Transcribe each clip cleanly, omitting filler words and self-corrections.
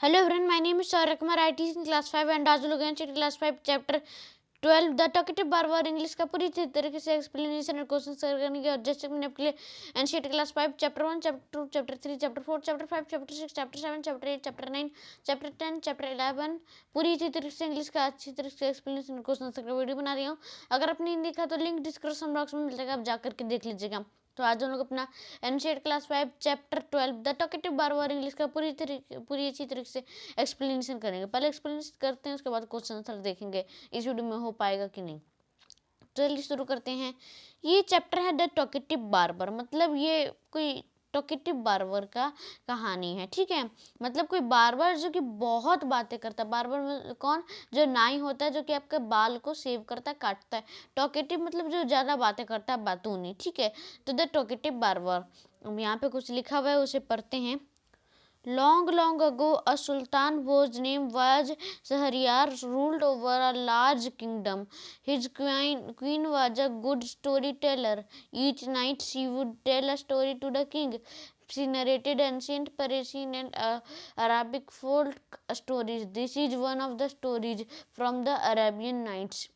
Hello everyone, my name is Saurabh Kumar. I teach in class 5 and आज लोग हैं class 5 chapter 12 the talkative bar English का पूरी तरीके से एक्सप्लेनेशन और क्वेश्चन करने के और जैसे मैंने आपके लिए NCERT class 5 chapter 1 chapter 2 chapter 3 chapter 4 chapter 5 chapter 6 chapter 7 chapter 8 chapter 9 chapter 10 chapter 11 पूरी इसी तरीके से इंग्लिश का अच्छी तरीके से एक्सप्लेनेशन और क्वेश्चन का वीडियो बना रही हूँ। अगर आपने नहीं देखा तो लिंक डिस्क्रिप्शन बॉक्स में मिल जाएगा, आप जाकर के देख लीजिएगा। तो आज हम लोग अपना NCERT class 5 chapter 12 the talkative bar English का पूरी अच्छी तरीके से एक्सप्लेनेशन करेंगे। पहले एक्सप्लेनेशन करते हैं, उसके बाद क्वेश्चन आंसर देखेंगे इस वीडियो में हो पाएगा कि नहीं। चलिए शुरू करते हैं। ये चैप्टर है द टॉकेटिव बार्बर, मतलब ये कोई टॉकेटिव बार्बर का कहानी है, ठीक है। मतलब कोई बार्बर जो कि बहुत बातें करता है। बार्बर में कौन? जो नाई होता है, जो कि आपके बाल को सेव करता है, काटता है। टॉकेटिव मतलब जो ज़्यादा बातें करता है, बातूनी, ठीक है। तो द टॉकेटिव बार्बर, यहाँ पे कुछ लिखा हुआ है, उसे पढ़ते हैं। Long, long ago, a sultan whose name was Shahryar ruled over a large kingdom. His queen was a good storyteller. Each night she would tell a story to the king. She narrated ancient Persian and Arabic folk stories. This is one of the stories from the Arabian Nights.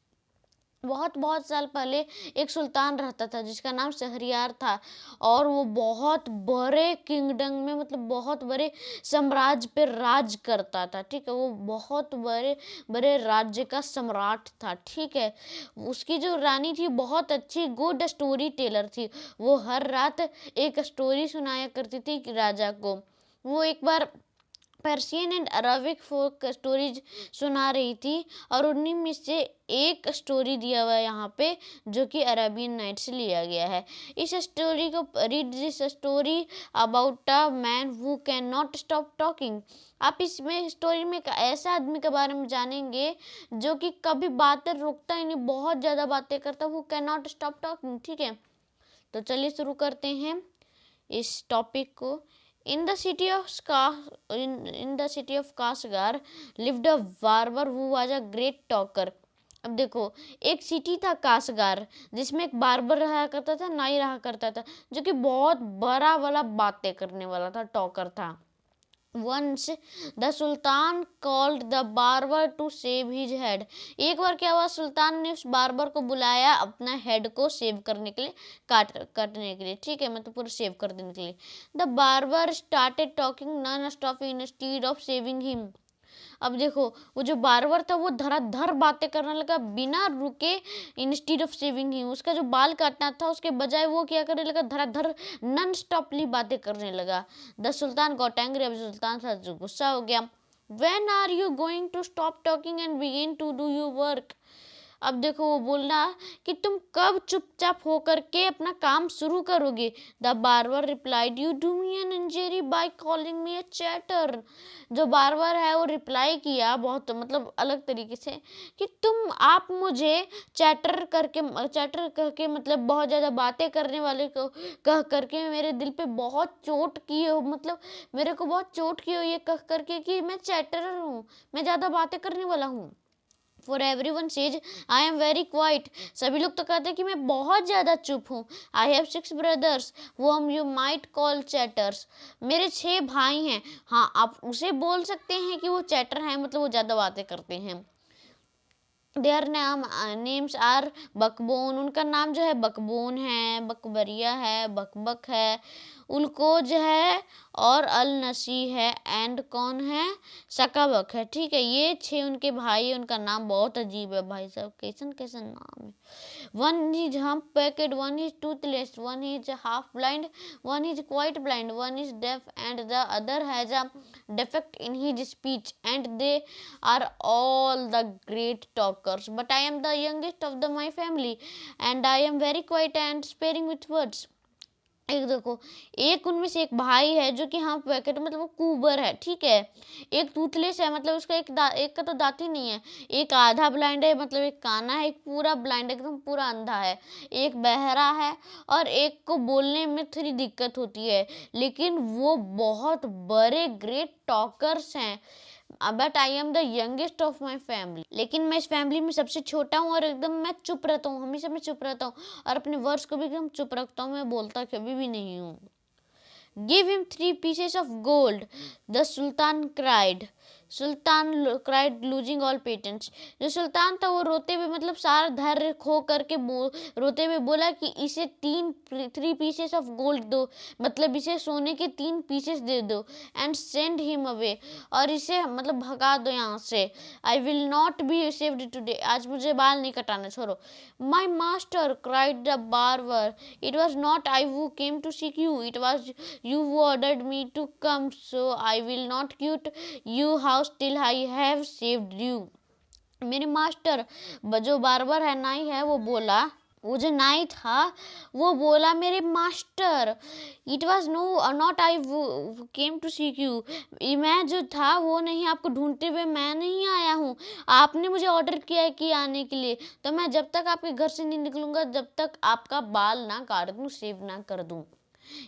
बहुत बहुत साल पहले एक सुल्तान रहता था जिसका नाम शहरयार था, और वो बहुत बड़े किंगडम में, मतलब बहुत बड़े साम्राज्य पे राज करता था, ठीक है। वो बहुत बड़े बड़े राज्य का सम्राट था, ठीक है। उसकी जो रानी थी बहुत अच्छी गुड स्टोरी टेलर थी। वो हर रात एक स्टोरी सुनाया करती थी राजा को। वो एक बार Persian and Arabic folk stories सुना रही थी, और उन्हीं में से एक स्टोरी दिया हुआ है यहाँ पे, जो कि अरेबियन नाइट से लिया गया है। इस स्टोरी को read this story about a man who can not stop talking. आप इसमें स्टोरी में एक ऐसा आदमी के बारे में जानेंगे जो कि कभी बातें रोकता ही नहीं, बहुत ज़्यादा बातें करता, वो कैन नॉट स्टॉप टॉकिंग, ठीक है। तो चलिए शुरू करते हैं इस टॉपिक को। In the city of Kashgar lived a barber who was a great talker. अब देखो, एक सिटी था काशगार, जिसमें एक बार्बर रहा करता था, नाई रहा करता था, जो कि बहुत बड़ा वाला बातें करने वाला था, टॉकर था। Once the sultan called the barber to shave his head. एक बार क्या हुआ, सुल्तान ने उस बार्बर को बुलाया अपना हेड को सेव करने के लिए, काटने के लिए, ठीक है, मतलब पूरा सेव कर देने के लिए। The barber started talking non stop instead of saving him. अब देखो, वो जो बार्बर था वो धराधर बातें करने लगा बिना रुके, इंस्टेड ऑफ सेविंग ही। उसका जो बाल काटना था उसके बजाय वो क्या करने लगा, धराधर नॉन स्टॉपली बातें करने लगा। द सुल्तान गॉट एंग्री, अब सुल्तान था जो गुस्सा हो गया। When are you going to stop talking and begin to do your work? अब देखो, वो बोलना कि तुम कब चुपचाप होकर के अपना काम शुरू करोगे। The barber replied, you do me an injury by calling me a chatter. जो बार्बर है वो रिप्लाई किया बहुत, मतलब अलग तरीके से, कि आप मुझे चैटर करके मतलब बहुत ज़्यादा बातें करने वाले को कह करके मेरे दिल पे बहुत चोट किए हो, मतलब मेरे को बहुत चोट की हो ये कह करके कि मैं चैटर हूँ, मैं ज़्यादा बातें करने वाला हूँ। For every one says I am very quite. सभी लोग तो कहते हैं कि मैं बहुत ज़्यादा चुप हूँ। I have 6 brothers whom you might call chatters. मेरे 6 भाई हैं। हाँ, आप उसे बोल सकते हैं कि वो चैटर हैं, मतलब वो ज़्यादा बातें करते हैं। देयर नेम्स आर बकबोन, उनका नाम जो है बकबोन है, बकबरिया है, बकबक है, उलकोज है, और अल नसी है, एंड कौन है, सकाबक है, ठीक है। ये 6 उनके भाई, उनका नाम बहुत अजीब है भाई साहब, कैसन कैसन नाम है। One is hump-backed, one is toothless, one is half-blind, one is quite blind, one is deaf, and the other has a defect in his speech, and they are all the great talkers. But I am the youngest of my family, and I am very quiet and sparing with words. एक देखो, एक उनमें से एक भाई है जो कि हाँ पैकेट, मतलब वो कुबर है, ठीक है। एक टूथलेस है, मतलब उसका एक का तो दांत ही नहीं है। एक आधा ब्लाइंड है, मतलब एक काना है। एक पूरा ब्लाइंड, एकदम पूरा अंधा है। एक बहरा है, और एक को बोलने में थोड़ी दिक्कत होती है, लेकिन वो बहुत बड़े ग्रेट टॉकर्स हैं। But I am the youngest of my family, लेकिन मैं इस फैमिली में सबसे छोटा हूँ, और एकदम मैं चुप रहता हूँ, हमेशा मैं चुप रहता हूँ, और अपने वर्ड्स को भी एकदम चुप रखता हूँ, मैं बोलता कभी भी नहीं हूँ। Give him 3 pieces of gold. The Sultan cried. Sultan cried losing all patents. जो सुल्तान था वो रोते हुए मतलब सारा धैर्य खो करके रोते हुए बोला कि इसे 3 पीसेस ऑफ गोल्ड दो, मतलब इसे सोने के 3 पीसेस दे दो, एंड सेंड हिम अवे, और इसे मतलब भगा दो यहाँ से। I will not be saved today, आज मुझे बाल नहीं कटाना, छोड़ो। My master cried the barber, it was not I who came to seek you, it was you who ordered me to come, so I will not quit you house till I have saved you। मेरे master, जो barber है, नाई है, वो बोला, वो जो नाई था वो बोला, मेरे master, it was no not I came to seek you, मैं जो था वो नहीं आपको ढूंढते हुए मैं नहीं आया हूँ, आपने मुझे ऑर्डर किया है कि आने के लिए, तो मैं जब तक आपके घर से नहीं निकलूंगा जब तक आपका बाल ना काट दूँ, शेव ना कर दूँ।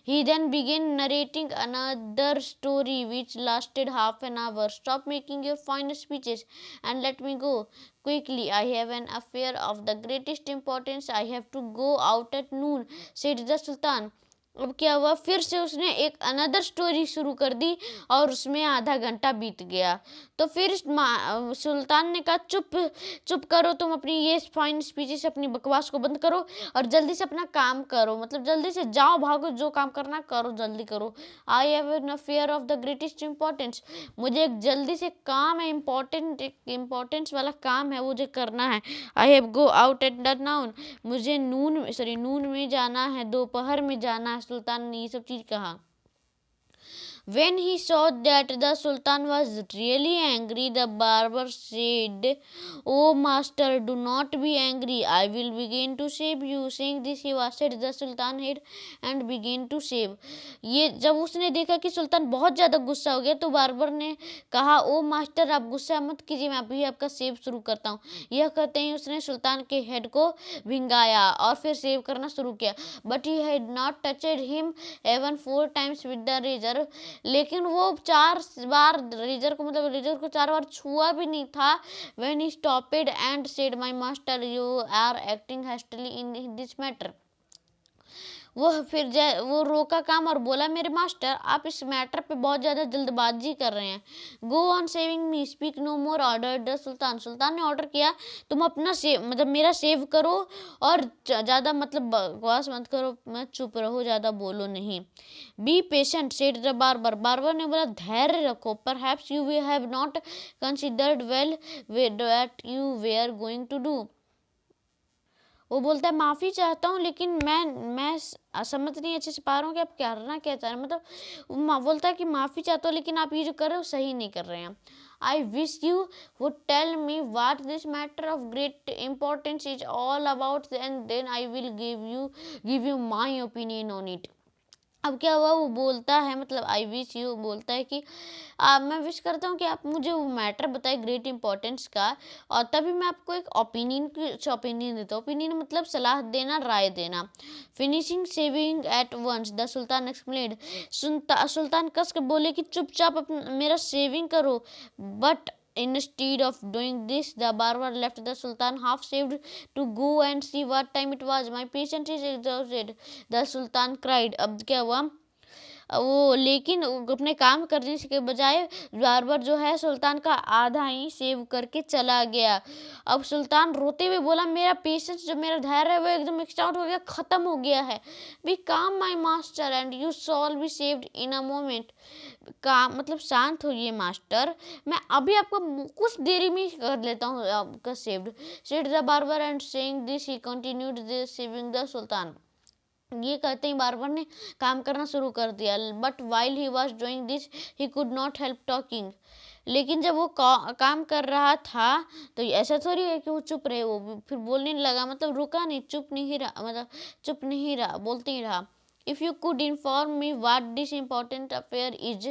He then began narrating another story which lasted half an hour. Stop making your fine speeches and let me go quickly. I have an affair of the greatest importance. I have to go out at noon, said the Sultan. अब क्या हुआ, फिर से उसने एक another story शुरू कर दी और उसमें आधा घंटा बीत गया। तो फिर सुल्तान ने कहा, चुप चुप करो, तुम अपनी ये फाइन स्पीचेस, अपनी बकवास को बंद करो और जल्दी से अपना काम करो, मतलब जल्दी से जाओ, भागो, जो काम करना करो, जल्दी करो। I have an affair of the greatest importance, मुझे एक जल्दी से काम है, इम्पोर्टेंस वाला काम है, मुझे करना है। I have go out at the noun, मुझे नून में जाना है, दोपहर में जाना है। सुल्तान ने ये सब चीज कहा। When he saw that the Sultan was really angry, the barber said, "Oh master, do not be angry. I will begin to shave you." Saying this, he washed the Sultan head and began to shave. ये जब उसने देखा कि सुल्तान बहुत ज़्यादा गुस्सा हो गया तो बार्बर ने कहा, ओ मास्टर, आप गुस्सा मत कीजिए, मैं अभी आपका शेव शुरू करता हूँ। यह कहते ही उसने सुल्तान के हेड को भिंगाया और फिर शेव करना शुरू किया। But he had not touched him even 4 times with the razor, लेकिन वो 4 बार रेजर को 4 बार छुआ भी नहीं था। When he stopped and said, "My master, you are acting hastily in this matter." वो फिर वो रोका काम और बोला, मेरे मास्टर, आप इस मैटर पे बहुत ज़्यादा जल्दबाजी कर रहे हैं। Go on shaving me, speak no more, order the sultan. सुल्तान ने ऑर्डर किया, तुम अपना मतलब मेरा सेव करो और ज़्यादा मतलब बकवास मत करो, मैं चुप रहो, ज़्यादा बोलो नहीं। Be patient, said the barber, barber ने बोला, धैर्य रखो। Perhaps you we have not considered well that you way are going to do. वो बोलता है, माफ़ी चाहता हूँ, लेकिन मैं समझ नहीं अच्छे से पा रहा हूँ कि आप करना क्या चाह रहे हैं, मतलब बोलता है कि माफ़ी चाहता हूँ लेकिन आप ये जो कर रहे हो सही नहीं कर रहे हैं। I wish you would tell me what this matter of great importance is all about, and then I will give you my opinion on it. अब क्या हुआ, वो बोलता है, मतलब आई विश यू बोलता है कि मैं विश करता हूँ कि आप मुझे वो मैटर बताए ग्रेट इंपॉर्टेंस का, और तभी मैं आपको एक ओपिनियन देता हूँ। ओपिनियन मतलब सलाह देना, राय देना। Finishing shaving at once, the sultan explained, सुल्तान कस के बोले कि चुपचाप मेरा सेविंग करो। But instead of doing this, the barber left the Sultan half shaved to go and see what time it was. My patience is exhausted, the Sultan cried. अब क्या हुआ, वो लेकिन अपने काम करने के बजाय बार्बर जो है सुल्तान का आधा ही सेव करके चला गया। अब सुल्तान रोते हुए बोला, मेरा पेशेंस, जो मेरा धैर्य है वो एकदम एक्सटाउट हो गया, ख़त्म हो गया है। बी काम my master and you shawl be saved in a moment. काम मतलब शांत होइए मास्टर, मैं अभी आपको कुछ देरी में कर लेता हूँ आपका saved, said the barber, and saying this he continued the saving the सुल्तान। ये कहते ही बार्बर ने काम करना शुरू कर दिया। But while he was doing this he could not help talking, लेकिन जब वो काम कर रहा था तो ऐसा थोड़ी है कि वो चुप रहे, वो फिर बोलने लगा, मतलब रुका नहीं, चुप नहीं रहा, मतलब चुप नहीं रहा, बोलते ही रहा। If you could inform me what this important affair is,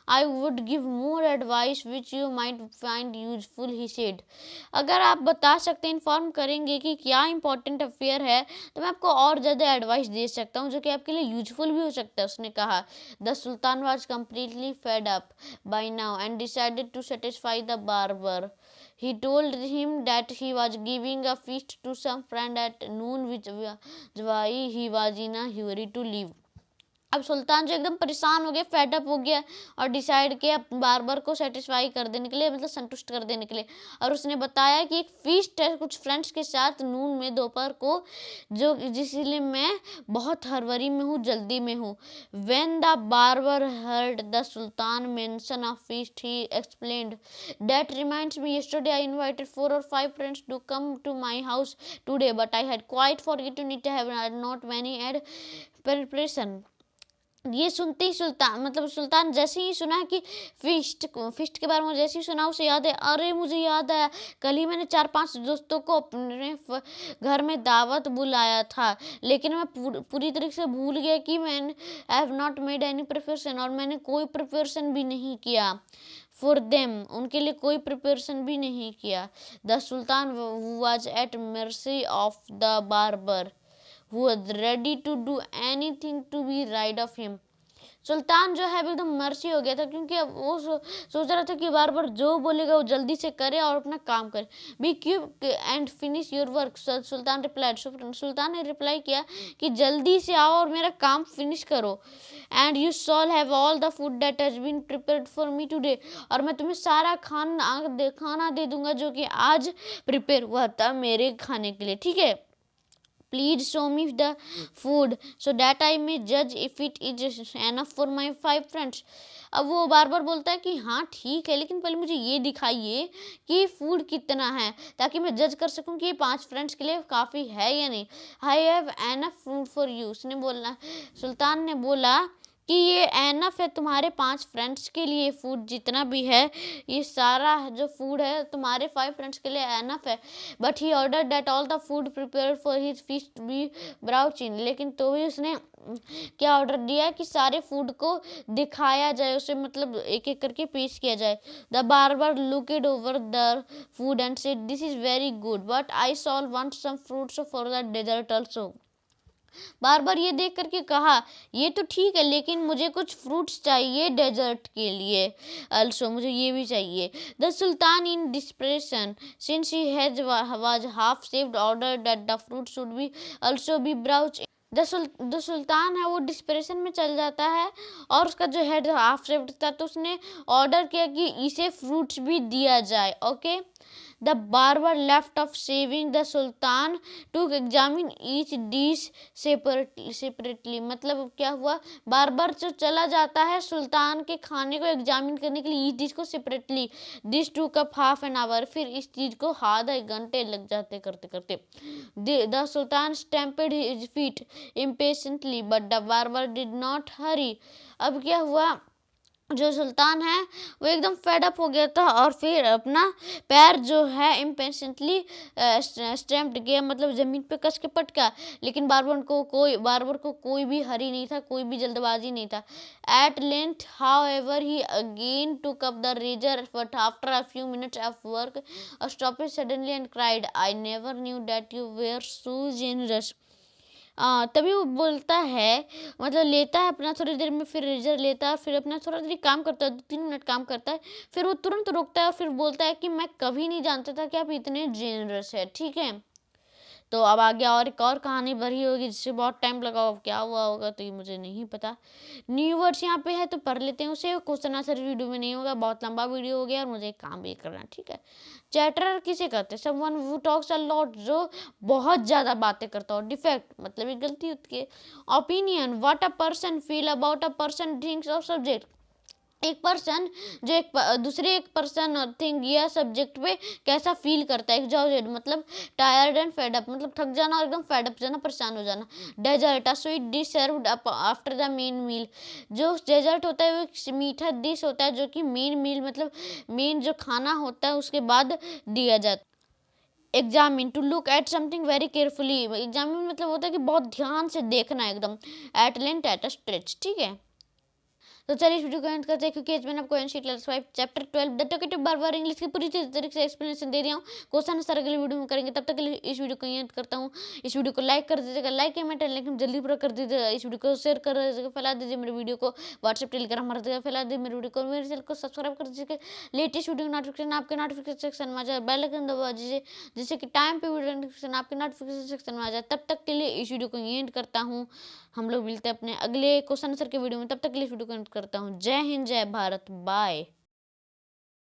I would give more advice which you might find useful, he said. अगर आप बता सकते, इन्फॉर्म करेंगे कि क्या इम्पोर्टेंट अफेयर है, तो मैं आपको और ज़्यादा एडवाइस दे सकता हूँ जो कि आपके लिए यूजफुल भी हो सकता है, उसने कहा। The sultan was completely fed up by now and decided to satisfy the barber. He told him that he was giving a feast to some friend at noon, which why he was in a hurry to leave. अब सुल्तान जो एकदम परेशान हो गया, fed up हो गया और decide किया बार्बर को सेटिस्फाई कर देने के लिए, मतलब संतुष्ट कर देने के लिए। और उसने बताया कि एक फीस्ट है कुछ फ्रेंड्स के साथ नून में दोपहर को, जो जिसलिए मैं बहुत हड़बड़ी में हूँ, जल्दी में हूँ। When the barber heard the Sultan mention a feast, he explained, "That reminds me, yesterday I invited 4 or 5 friends to come to my house today, but I had quite forgotten it. I have not many had preparation." ये सुनते ही सुल्तान जैसे ही सुना कि fist के बारे में, जैसे ही सुना उसे याद है, अरे मुझे याद आया, कल ही मैंने 4-5 दोस्तों को अपने घर में दावत बुलाया था, लेकिन मैं पूरी तरीके से भूल गया कि मैंने I have not made any preparation, और मैंने कोई प्रिपरेशन भी नहीं किया फॉर देम, उनके लिए कोई प्रिपरेशन भी नहीं किया। The sultan was at mercy of the barber who was ready to do anything to be rid of him. सुल्तान जो है एकदम मर्सी हो गया था, क्योंकि अब वो सोच रहा था कि बार बार जो बोलेगा वो जल्दी से करे और अपना काम करे। Be quick and finish your work, sultan replied, सुल्तान ने रिप्लाई किया कि जल्दी से आओ और मेरा काम फिनिश करो। And you shall have all the food that has been prepared for me today, और मैं तुम्हें सारा खाना दे दूंगा जो कि आज प्रिपेयर हुआ था मेरे खाने के लिए, ठीक है। Please show me the food so that I may judge if it is enough for my 5 friends. अब वो बार बार बोलता है कि हाँ ठीक है, लेकिन पहले मुझे ये दिखाइए कि फूड कितना है, ताकि मैं जज कर सकूं कि ये 5 फ्रेंड्स के लिए काफ़ी है या नहीं। I have enough food for you, उसने बोला, सुल्तान ने बोला कि ये एनफ है तुम्हारे 5 फ्रेंड्स के लिए, फूड जितना भी है, ये सारा जो फूड है तुम्हारे 5 फ्रेंड्स के लिए एनफ है। But he order that all the food prepare for his feast be brought in, लेकिन तो भी उसने क्या ऑर्डर दिया कि सारे फूड को दिखाया जाए, उसे मतलब एक एक करके पेश किया जाए। The barber looked over the food and said, this is very good, but I shall want some fruits for the dessert also. बार बार ये देख करके कहा, ये तो ठीक है, लेकिन मुझे कुछ फ्रूट्स चाहिए डेजर्ट के लिए, अल्सो मुझे ये भी चाहिए। The sultan in desperation since he has was half shaved order that the fruit should be also be brought. The sultan है वो डिस्प्रेशन में चल जाता है, और उसका जो हेड हाफ सेव्ड था, तो उसने ऑर्डर किया कि इसे फ्रूट्स भी दिया जाए। Okay, the barber left off shaving the sultan to examine each dish separately, मतलब क्या हुआ, बार्बर जो चला जाता है सुल्तान के खाने को एग्जामिन करने के लिए ईच डिश को सेपरेटली। दिस टूक अप हाफ एन आवर, फिर इस चीज को आधा घंटे लग जाते करते करते। The sultan stampede his feet impatiently but the barber did not हरी। अब क्या हुआ, जो सुल्तान है वो एकदम फेडअप हो गया था, और फिर अपना पैर जो है इम्पेशेंटली स्टैम्प्ड किया, मतलब ज़मीन पे कस के पटका, लेकिन बार्बर को कोई भी हरी नहीं था, कोई भी जल्दबाजी नहीं था। At length however he again took up the razor, but after a few minutes of work stopped suddenly and cried, I never knew that you were so generous. तभी वो बोलता है, मतलब लेता है अपना थोड़ी देर में, फिर रेजर लेता है, फिर अपना थोड़ा देर काम करता है, 2-3 मिनट काम करता है, फिर वो तुरंत रोकता है और फिर बोलता है कि मैं कभी नहीं जानता था कि आप इतने जेनरस है, ठीक है। तो अब आगे और एक और कहानी भरी होगी जिससे बहुत टाइम लगा, अब क्या हुआ होगा तो ये मुझे नहीं पता। न्यू वर्ड्स यहाँ पे है तो पढ़ लेते हैं उसे, क्वेश्चन आंसर वीडियो में नहीं होगा, बहुत लंबा वीडियो हो गया और मुझे एक काम भी करना है, ठीक है। चैटरर किसे कहते हैं, someone who talks a lot, जो बहुत ज़्यादा बातें करता हो। डिफेक्ट मतलब एक गलती होती है। Opinion, what a person feel about a person things और सब्जेक्ट, एक पर्सन जो दूसरे एक पर्सन थिंग या सब्जेक्ट पे कैसा फील करता है। एग्जॉस्टेड मतलब टायर्ड एंड फेड अप, मतलब थक जाना और एकदम फेड अप जाना, परेशान हो जाना। Dessert, a sweet dish served after the main meal, जो डेजर्ट होता है वो एक मीठा डिश होता है जो कि मेन मील मतलब मेन जो खाना होता है उसके बाद दिया जाता है। Examine, to look at something very carefully, examine मतलब होता है कि बहुत ध्यान से देखना एकदम। At length, at a stretch, ठीक है। तो चलिए इस वीडियो को एंड करते हैं, क्योंकि आज मैंने आपको ancient letters 5 chapter 12 the talkative barber English की पूरी तरीके से एक्सप्लेनेशन दे दिया हूँ। क्वेश्चन आंसर अगले वीडियो में करेंगे, तब तक के लिए इस वीडियो को एंड करता हूँ। इस वीडियो को लाइक कर दीजिएगा, लाइक कमेंट लेकिन जल्दी पूरा कर दीजिएगा। इस वीडियो को शेयर कर दीजिएगा, फैला दीजिए मेरे वीडियो को, व्हाट्सएप टेलीग्राम हर जगह फैला दीजिए मेरे वीडियो को। मेरे चैनल को सब्सक्राइब कर दीजिए, लेटेस्ट वीडियो नोटिफिकेशन आपके नोटिफिकेशन सेक्शन में आ जाए, बेल आइकन दबा दीजिए जिससे कि टाइम पे वीडियो नोटिफिकेशन आपके नोटिफिकेशन सेक्शन में आ जाए। तब तक के लिए इस वीडियो को एंड करता हूँ। हम लोग मिलते हैं अपने अगले क्वेश्चन आंसर के वीडियो में, तब तक के लिए इस वीडियो को एंड करता हूँ। जय हिंद, जय भारत, बाय।